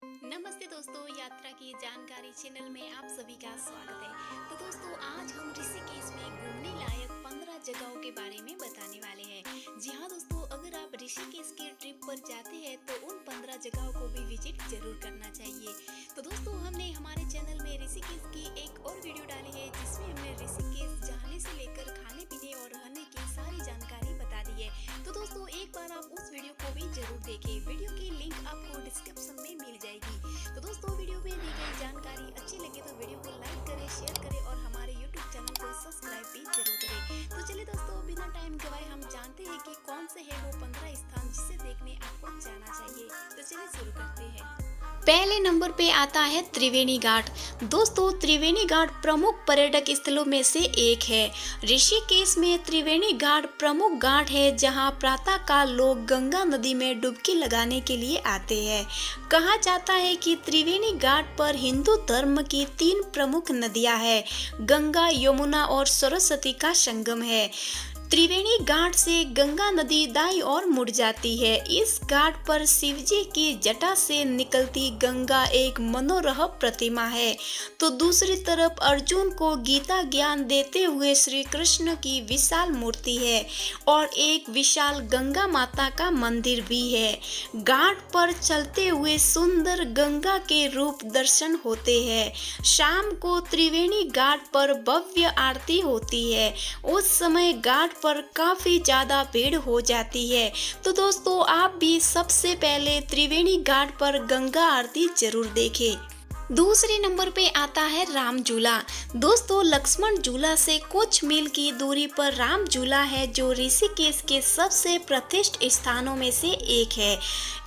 नमस्ते दोस्तों, यात्रा की जानकारी चैनल में आप सभी का स्वागत है। तो दोस्तों, आज हम ऋषिकेश में घूमने लायक 15 जगहों के बारे में बताने वाले हैं। जी हाँ दोस्तों, अगर आप ऋषिकेश की ट्रिप पर जाते हैं तो उन 15 जगहों को भी विजिट जरूर करना चाहिए। तो दोस्तों, हमने हमारे चैनल में ऋषिकेश की एक और वीडियो डाली है जिसमें हमने ऋषिकेश जाने से लेकर खाने पीने और रहने की सारी जानकारी बता दी है। तो दोस्तों, एक बार आप उस वीडियो को भी जरूर देखें। वीडियो की लिंक आपको डिस्क्रिप्शन में मिल जाएगी। तो दोस्तों, वीडियो में दी गई जानकारी अच्छी लगे तो वीडियो को लाइक करें, शेयर करें और हमारे यूट्यूब चैनल को सब्सक्राइब भी जरूर करें। तो चलिए दोस्तों, बिना टाइम गवाए हम जानते हैं कि कौन से है वो 15 स्थान जिसे देखने आपको जाना चाहिए। तो चलिए शुरू करते हैं। पहले नंबर पे आता है त्रिवेणी घाट। दोस्तों, त्रिवेणी घाट प्रमुख पर्यटक स्थलों में से एक है। ऋषिकेश में त्रिवेणी घाट प्रमुख घाट है जहां प्रातः काल लोग गंगा नदी में डुबकी लगाने के लिए आते हैं। कहा जाता है कि त्रिवेणी घाट पर हिंदू धर्म की 3 प्रमुख नदियां हैं, गंगा, यमुना और सरस्वती का संगम है। त्रिवेणी घाट से गंगा नदी दाईं ओर मुड़ जाती है। इस घाट पर शिवजी की जटा से निकलती गंगा एक मनोरम प्रतिमा है, तो दूसरी तरफ अर्जुन को गीता ज्ञान देते हुए श्री कृष्ण की विशाल मूर्ति है और एक विशाल गंगा माता का मंदिर भी है। घाट पर चलते हुए सुंदर गंगा के रूप दर्शन होते हैं। शाम को त्रिवेणी घाट पर भव्य आरती होती है। उस समय घाट पर काफी ज्यादा भीड़ हो जाती है। तो दोस्तों, आप भी सबसे पहले त्रिवेणी घाट पर गंगा आरती जरूर देखें। दूसरे नंबर पे आता है राम झूला। दोस्तों, लक्ष्मण झूला से कुछ मील की दूरी पर राम झूला है जो ऋषिकेश के सबसे प्रतिष्ठित स्थानों में से एक है।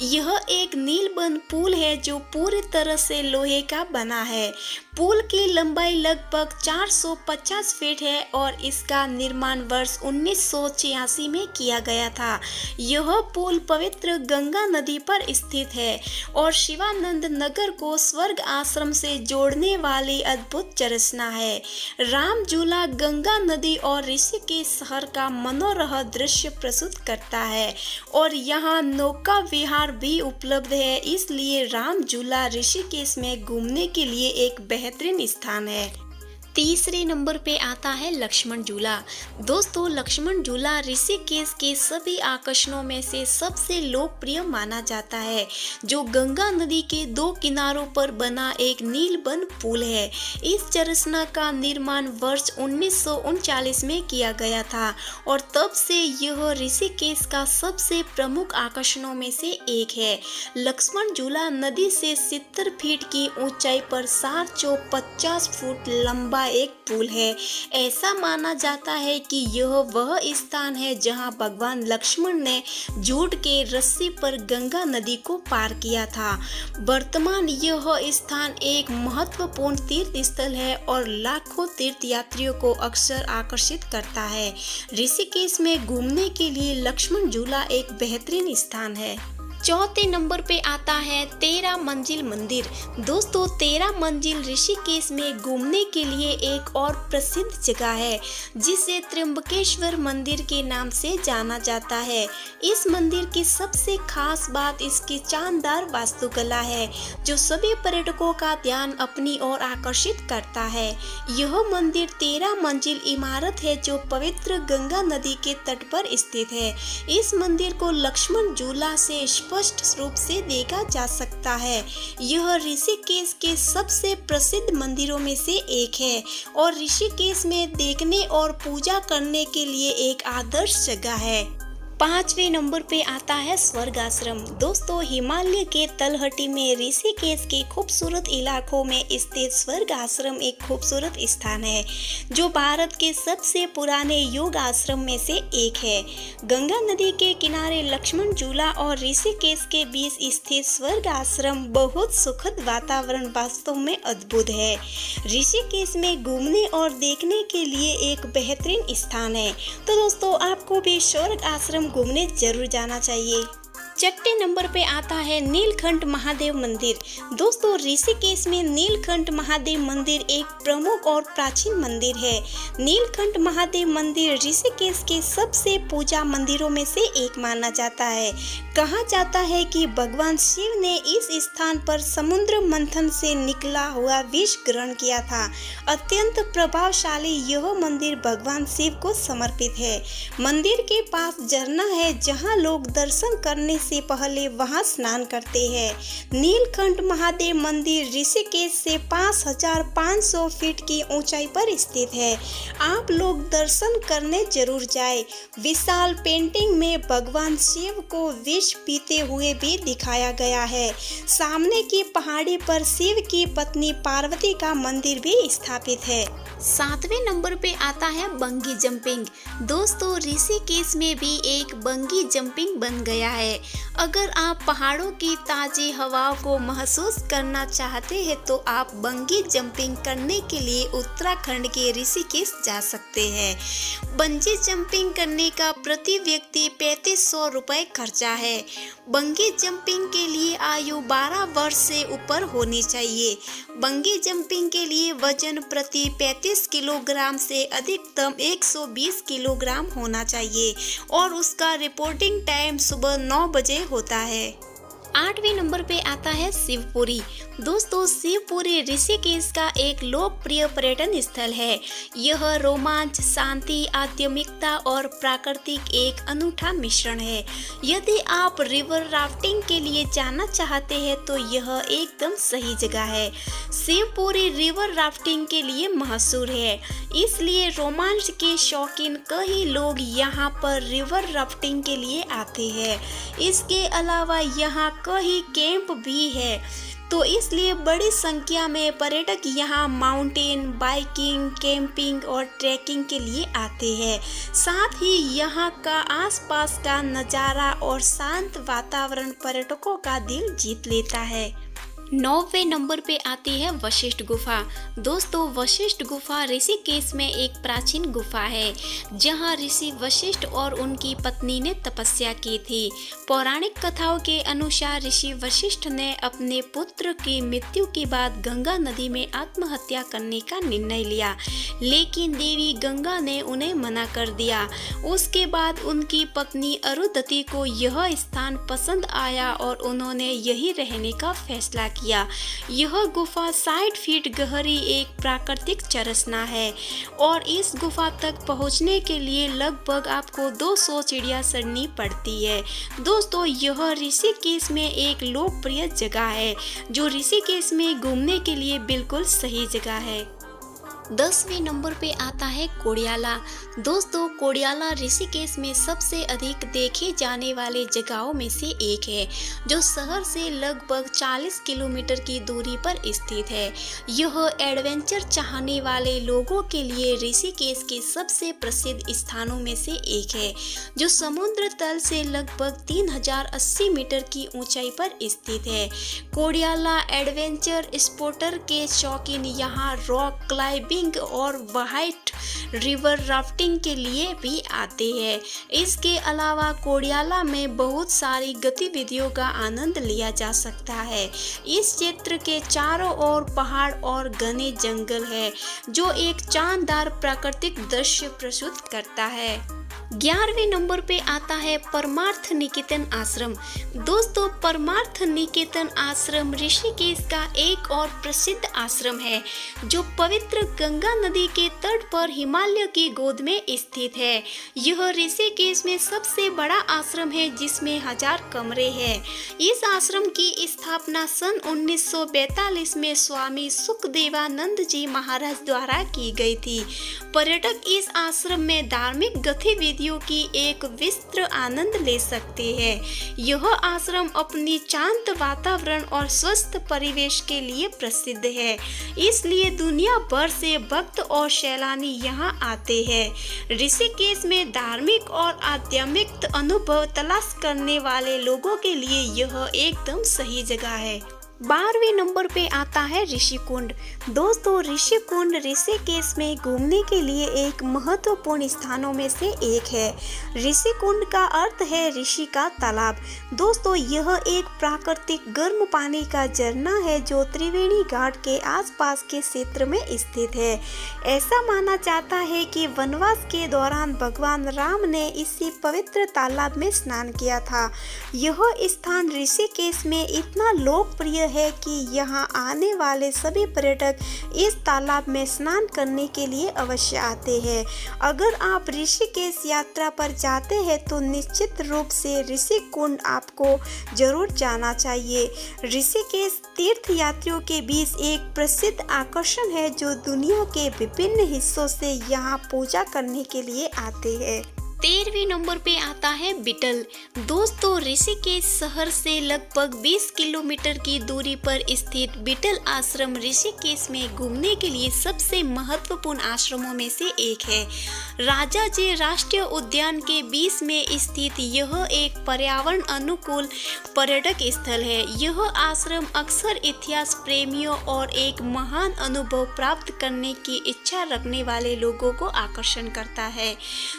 यह एक नीलबंध पुल है जो पूरी तरह से लोहे का बना है। पुल की लंबाई लगभग 450 फीट है और इसका निर्माण वर्ष 1986 में किया गया था। यह पुल पवित्र गंगा नदी पर स्थित है और शिवानंद नगर को स्वर्ग आश्रम से जोड़ने वाली अद्भुत संरचना है। राम झूला गंगा नदी और ऋषिकेश शहर का मनोरम दृश्य प्रस्तुत करता है और यहाँ नौका विहार भी उपलब्ध है, इसलिए राम झूला ऋषिकेश में घूमने के लिए एक बेहतरीन स्थान है। तीसरे नंबर पे आता है लक्ष्मण झूला। दोस्तों, लक्ष्मण झूला ऋषिकेश के सभी आकर्षणों में से सबसे लोकप्रिय माना जाता है, जो गंगा नदी के 2 किनारों पर बना एक नीलबंध पुल है। इस संरचना का निर्माण वर्ष 1939 में किया गया था और तब से यह ऋषिकेश का सबसे प्रमुख आकर्षणों में से एक है। लक्ष्मण झूला नदी से 70 फीट की ऊंचाई पर 450 फुट लंबा एक पुल है। ऐसा माना जाता है कि यह वह स्थान है जहां भगवान लक्ष्मण ने जूट के रस्सी पर गंगा नदी को पार किया था। वर्तमान यह स्थान एक महत्वपूर्ण तीर्थ स्थल है और लाखों तीर्थयात्रियों को अक्सर आकर्षित करता है। ऋषिकेश में घूमने के लिए लक्ष्मण झूला एक बेहतरीन स्थान है। चौथे नंबर पे आता है 13 मंजिल मंदिर। दोस्तों, 13 मंजिल ऋषिकेश में घूमने के लिए एक और प्रसिद्ध जगह है जिसे त्र्यंबकेश्वर मंदिर के नाम से जाना जाता है। इस मंदिर की सबसे खास बात इसकी शानदार वास्तुकला है जो सभी पर्यटकों का ध्यान अपनी ओर आकर्षित करता है। यह मंदिर 13 मंजिल इमारत है जो पवित्र गंगा नदी के तट पर स्थित है। इस मंदिर को लक्ष्मण झूला से स्पष्ट रूप से देखा जा सकता है। यह ऋषिकेश के सबसे प्रसिद्ध मंदिरों में से एक है और ऋषिकेश में देखने और पूजा करने के लिए एक आदर्श जगह है। 5वें नंबर पे आता है स्वर्ग आश्रम। दोस्तों, हिमालय के तलहटी में ऋषिकेश के खूबसूरत इलाकों में स्थित स्वर्ग आश्रम एक खूबसूरत स्थान है जो भारत के सबसे पुराने योग आश्रम में से एक है। गंगा नदी के किनारे लक्ष्मण झूला और ऋषिकेश के बीच स्थित स्वर्ग आश्रम बहुत सुखद वातावरण वास्तव में अद्भुत है। ऋषिकेश में घूमने और देखने के लिए एक बेहतरीन स्थान है। तो दोस्तों, आपको भी स्वर्ग आश्रम घूमने जरूर जाना चाहिए। छठे नंबर पे आता है नीलकंठ महादेव मंदिर। दोस्तों, ऋषिकेश में नीलकंठ महादेव मंदिर एक प्रमुख और प्राचीन मंदिर है। नीलकंठ महादेव मंदिर ऋषिकेश के सबसे पूजा मंदिरों में से एक माना जाता है। कहा जाता है कि भगवान शिव ने इस स्थान पर समुद्र मंथन से निकला हुआ विष ग्रहण किया था। अत्यंत प्रभावशाली यह मंदिर भगवान शिव को समर्पित है। मंदिर के पास झरना है जहां लोग दर्शन करने से पहले वहां स्नान करते हैं। नीलकंठ महादेव मंदिर ऋषिकेश से 5500 फीट की ऊंचाई पर स्थित है। आप लोग दर्शन करने जरूर जाएं। विशाल पेंटिंग में भगवान शिव को विष पीते हुए भी दिखाया गया है। सामने की पहाड़ी पर शिव की पत्नी पार्वती का मंदिर भी स्थापित है। 7वें नंबर पे आता है बंगी जंपिंग। दोस्तों, ऋषिकेश में भी एक बंगी जंपिंग बन गया है। अगर आप पहाड़ों की ताज़ी हवाओं को महसूस करना चाहते हैं तो आप बंगी जंपिंग करने के लिए उत्तराखंड के ऋषिकेश जा सकते हैं। बंजी जंपिंग करने का प्रति व्यक्ति 3500 रुपये खर्चा है। बंगी जंपिंग के लिए आयु 12 वर्ष से ऊपर होनी चाहिए। बंगी जंपिंग के लिए वजन प्रति 35 किलोग्राम से अधिकतम 120 किलोग्राम होना चाहिए और उसका रिपोर्टिंग टाइम सुबह 9 बजे होता है। 8वें नंबर पे आता है शिवपुरी। दोस्तों, शिवपुरी ऋषिकेश का एक लोकप्रिय पर्यटन स्थल है। यह रोमांच, शांति, आध्यात्मिकता और प्राकृतिक एक अनूठा मिश्रण है। यदि आप रिवर राफ्टिंग के लिए जाना चाहते हैं तो यह एकदम सही जगह है। शिवपुरी रिवर राफ्टिंग के लिए मशहूर है, इसलिए रोमांच के शौकीन कई लोग यहाँ पर रिवर राफ्टिंग के लिए आते हैं। इसके अलावा यहाँ कई कैंप भी है, तो इसलिए बड़ी संख्या में पर्यटक यहाँ माउंटेन बाइकिंग, कैंपिंग और ट्रैकिंग के लिए आते हैं। साथ ही यहाँ का आसपास का नज़ारा और शांत वातावरण पर्यटकों का दिल जीत लेता है। 9वें नंबर पे आती है वशिष्ठ गुफा। दोस्तों, वशिष्ठ गुफा ऋषिकेश में एक प्राचीन गुफा है जहां ऋषि वशिष्ठ और उनकी पत्नी ने तपस्या की थी। पौराणिक कथाओं के अनुसार ऋषि वशिष्ठ ने अपने पुत्र की मृत्यु के बाद गंगा नदी में आत्महत्या करने का निर्णय लिया, लेकिन देवी गंगा ने उन्हें मना कर दिया। उसके बाद उनकी पत्नी अरुंधति को यह स्थान पसंद आया और उन्होंने यही रहने का फैसला किया। यह गुफा 60 फीट गहरी एक प्राकृतिक चरसना है और इस गुफा तक पहुंचने के लिए लगभग आपको 200 सीढ़ियां चढ़नी पड़ती है। दोस्तों, यह ऋषिकेश में एक लोकप्रिय जगह है जो ऋषिकेश में घूमने के लिए बिल्कुल सही जगह है। 10वें नंबर पे आता है कोडियाला। दोस्तों, कोडियाला ऋषिकेश में सबसे अधिक देखे जाने वाले जगहों में से एक है, जो शहर से लगभग 40 किलोमीटर की दूरी पर स्थित है। यह एडवेंचर चाहने वाले लोगों के लिए ऋषिकेश के सबसे प्रसिद्ध स्थानों में से एक है, जो समुद्र तल से लगभग 3080 मीटर की ऊंचाई पर स्थित है। कोडियाला एडवेंचर स्पोर्टर के शौकीन यहाँ रॉक क्लाइंबिंग और व्हाइट रिवर राफ्टिंग के लिए भी आते हैं। इसके अलावा कोडियाला में बहुत सारी गतिविधियों का आनंद लिया जा सकता है। इस क्षेत्र के चारों ओर पहाड़ और घने जंगल है, जो एक शानदार प्राकृतिक दृश्य प्रस्तुत करता है। 11वें नंबर पे आता है परमार्थ निकेतन आश्रम। दोस्तों, परमार्थ निकेतन आश्रम ऋषिकेश का एक और प्रसिद्ध आश्रम है, जो पवित्र गंगा नदी के तट पर हिमालय की गोद में स्थित है। यह ऋषिकेश में सबसे बड़ा आश्रम है, जिसमें 1000 कमरे हैं। इस आश्रम की स्थापना सन 1942 में स्वामी सुखदेवानंद जी महाराज द्वारा की गई थी। पर्यटक इस आश्रम में धार्मिक गतिविधियों की एक विस्तृत आनंद ले सकते हैं। यह आश्रम अपनी शांत वातावरण और स्वस्थ परिवेश के लिए प्रसिद्ध है, इसलिए दुनिया भर से भक्त और सैलानी यहाँ आते हैं। ऋषिकेश में धार्मिक और आध्यात्मिक अनुभव तलाश करने वाले लोगों के लिए यह एकदम सही जगह है। 12वें नंबर पे आता है ऋषिकुंड। दोस्तों ऋषिकुंड ऋषिकेश में घूमने के लिए एक महत्वपूर्ण स्थानों में से एक है। ऋषिकुंड का अर्थ है ऋषि का तालाब। दोस्तों यह एक प्राकृतिक गर्म पानी का झरना है जो त्रिवेणी घाट के आसपास के क्षेत्र में स्थित है। ऐसा माना जाता है कि वनवास के दौरान भगवान राम ने इसी पवित्र तालाब में स्नान किया था। यह स्थान ऋषिकेश में इतना लोकप्रिय है कि यहाँ आने वाले सभी पर्यटक इस तालाब में स्नान करने के लिए अवश्य आते हैं। अगर आप ऋषिकेश यात्रा पर जाते हैं तो निश्चित रूप से ऋषिकुंड आपको जरूर जाना चाहिए। ऋषिकेश तीर्थ यात्रियों के बीच एक प्रसिद्ध आकर्षण है जो दुनिया के विभिन्न हिस्सों से यहाँ पूजा करने के लिए आते हैं। 13वें नंबर पे आता है बिटल। दोस्तों ऋषिकेश शहर से लगभग 20 किलोमीटर की दूरी पर स्थित बिटल आश्रम ऋषिकेश में घूमने के लिए सबसे महत्वपूर्ण आश्रमों में से एक है। राजा जी राष्ट्रीय उद्यान के बीच में स्थित यह एक पर्यावरण अनुकूल पर्यटक स्थल है। यह आश्रम अक्सर इतिहास प्रेमियों और एक महान अनुभव प्राप्त करने की इच्छा रखने वाले लोगों को आकर्षण करता है।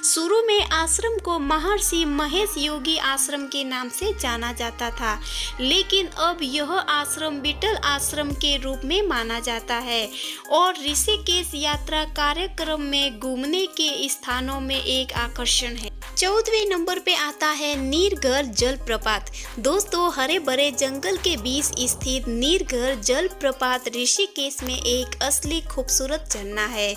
शुरू में आश्रम को महर्षि महेश योगी आश्रम के नाम से जाना जाता था, लेकिन अब यह आश्रम बिटल आश्रम के रूप में माना जाता है और ऋषिकेश यात्रा कार्यक्रम में घूमने के स्थानों में एक आकर्षण है। 14वें नंबर पे आता है नीरघर जलप्रपात। दोस्तों हरे भरे जंगल के बीच स्थित नीरघर जलप्रपात ऋषिकेश में एक असली खूबसूरत झरना है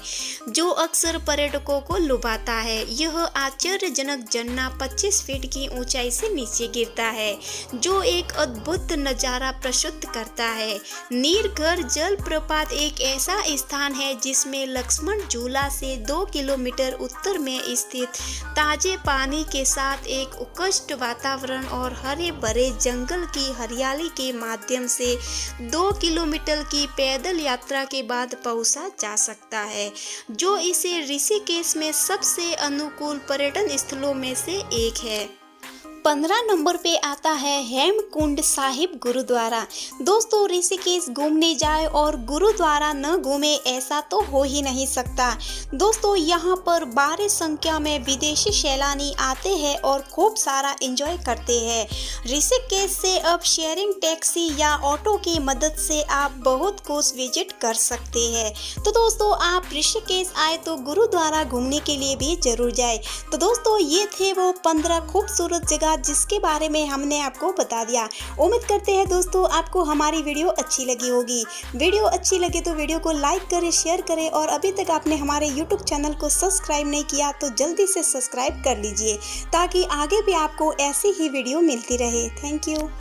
जो अक्सर पर्यटकों को लुभाता है। यह आश्चर्यजनक झरना 25 फीट की ऊंचाई से नीचे गिरता है जो एक अद्भुत नजारा प्रस्तुत करता है। नीरघर जलप्रपात एक ऐसा स्थान है जिसमें लक्ष्मण झूला से 2 किलोमीटर उत्तर में स्थित ताजे पानी के साथ एक उत्कृष्ट वातावरण और हरे भरे जंगल की हरियाली के माध्यम से 2 किलोमीटर की पैदल यात्रा के बाद पहुंचा जा सकता है, जो इसे ऋषिकेश में सबसे अनुकूल पर्यटन स्थलों में से एक है। 15 नंबर पे आता है हेमकुंड साहिब गुरुद्वारा। दोस्तों ऋषिकेश घूमने जाए और गुरुद्वारा न घूमे ऐसा तो हो ही नहीं सकता। दोस्तों यहाँ पर भारी संख्या में विदेशी सैलानी आते हैं और खूब सारा एंजॉय करते हैं। ऋषिकेश से अब शेयरिंग टैक्सी या ऑटो की मदद से आप बहुत कुछ विजिट कर सकते हैं। तो दोस्तों आप ऋषिकेश आए तो गुरुद्वारा घूमने के लिए भी जरूर जाए। तो दोस्तों ये थे वो 15 खूबसूरत जगह जिसके बारे में हमने आपको बता दिया। उम्मीद करते हैं दोस्तों आपको हमारी वीडियो अच्छी लगी होगी। वीडियो अच्छी लगे तो वीडियो को लाइक करें, शेयर करें और अभी तक आपने हमारे YouTube चैनल को सब्सक्राइब नहीं किया तो जल्दी से सब्सक्राइब कर लीजिए ताकि आगे भी आपको ऐसी ही वीडियो मिलती रहे। Thank you.